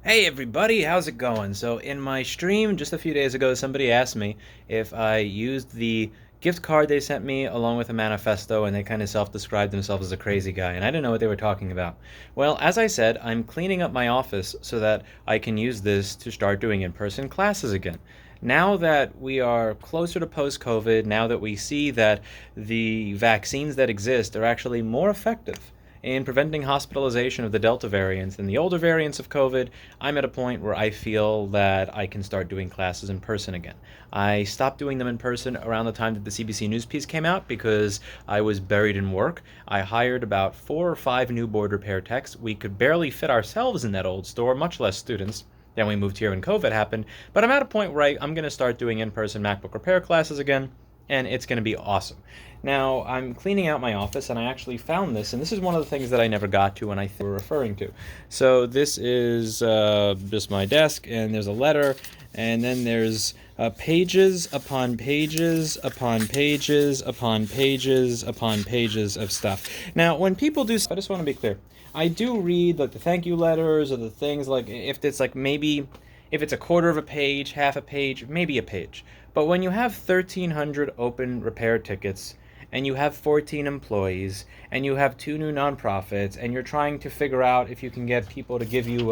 Hey everybody, how's it going? So in my stream just a few days ago, somebody asked me if I used the gift card they sent me along with a manifesto, and they kind of self-described themselves as a crazy guy, and I didn't know what they were talking about. Well, as I said, I'm cleaning up my office so that I can use this to start doing in-person classes again. Now that we are closer to post-COVID, now that we see that the vaccines that exist are actually more effective in preventing hospitalization of the Delta variant than the older variants of COVID, I'm at a point where I feel that I can start doing classes in person again. I stopped doing them in person around the time that the CBC News piece came out because I was buried in work. I hired about 4 or 5 new board repair techs. We could barely fit ourselves in that old store, much less students. Then we moved here when COVID happened. But I'm at a point where I'm going to start doing in-person MacBook repair classes again, and it's going to be awesome. Now, I'm cleaning out my office, and I actually found this, and this is one of the things that I never got to and I think we're referring to. So this is just my desk, and there's a letter, and then there's pages upon pages upon pages upon pages upon pages of stuff. Now, when people do, I just want to be clear. I do read like the thank you letters or the things like if it's like maybe if it's a quarter of a page, half a page, maybe a page. But when you have 1,300 open repair tickets and you have 14 employees and you have 2 new nonprofits and you're trying to figure out if you can get people to give you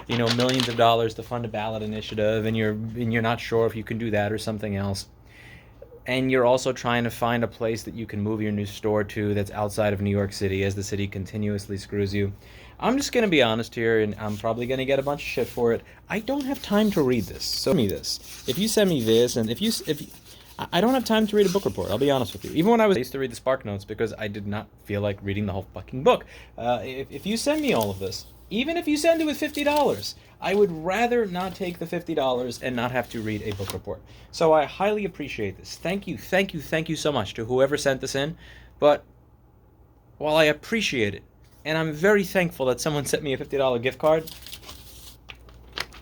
millions of dollars to fund a ballot initiative, and you're not sure if you can do that or something else, and you're also trying to find a place that you can move your new store to that's outside of New York City as the city continuously screws you. I'm just going to be honest here, and I'm probably going to get a bunch of shit for it. I don't have time to read this. So send me this. If you send me this, and I don't have time to read a book report, I'll be honest with you. Even when I used to read the Spark Notes because I did not feel like reading the whole fucking book. If you send me all of this, even if you send it with $50, I would rather not take the $50 and not have to read a book report. So I highly appreciate this. Thank you, thank you, thank you so much to whoever sent this in. But while I appreciate it, and I'm very thankful that someone sent me a $50 gift card,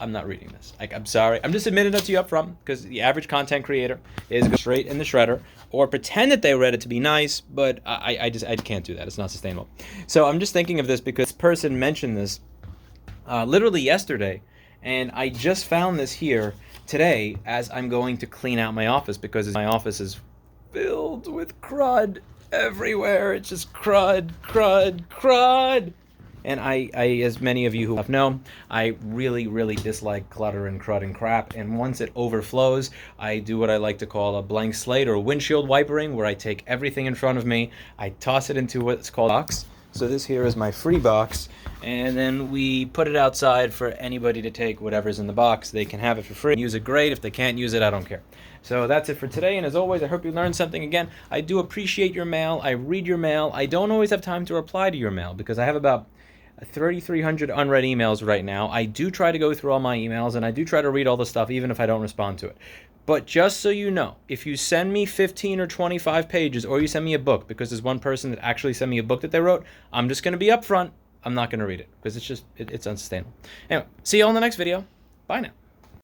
I'm not reading this. I'm sorry. I'm just admitting that to you up front because the average content creator is go straight in the shredder or pretend that they read it to be nice, but I can't do that. It's not sustainable. So I'm just thinking of this because this person mentioned this literally yesterday, and I just found this here today as I'm going to clean out my office because my office is filled with crud everywhere. It's just crud, crud, crud. And I, as many of you who know, I really, really dislike clutter and crud and crap. And once it overflows, I do what I like to call a blank slate or windshield wipering, where I take everything in front of me, I toss it into what's called a box. So this here is my free box, and then we put it outside for anybody to take whatever's in the box. They can have it for free. Use it, great. If they can't use it, I don't care. So that's it for today, and as always, I hope you learned something again. I do appreciate your mail. I read your mail. I don't always have time to reply to your mail because I have about 3,300 unread emails right now. I do try to go through all my emails, and I do try to read all the stuff even if I don't respond to it. But just so you know, if you send me 15 or 25 pages, or you send me a book, because there's one person that actually sent me a book that they wrote, I'm just going to be upfront. I'm not going to read it because it's unsustainable. Anyway, see you all in the next video. Bye now.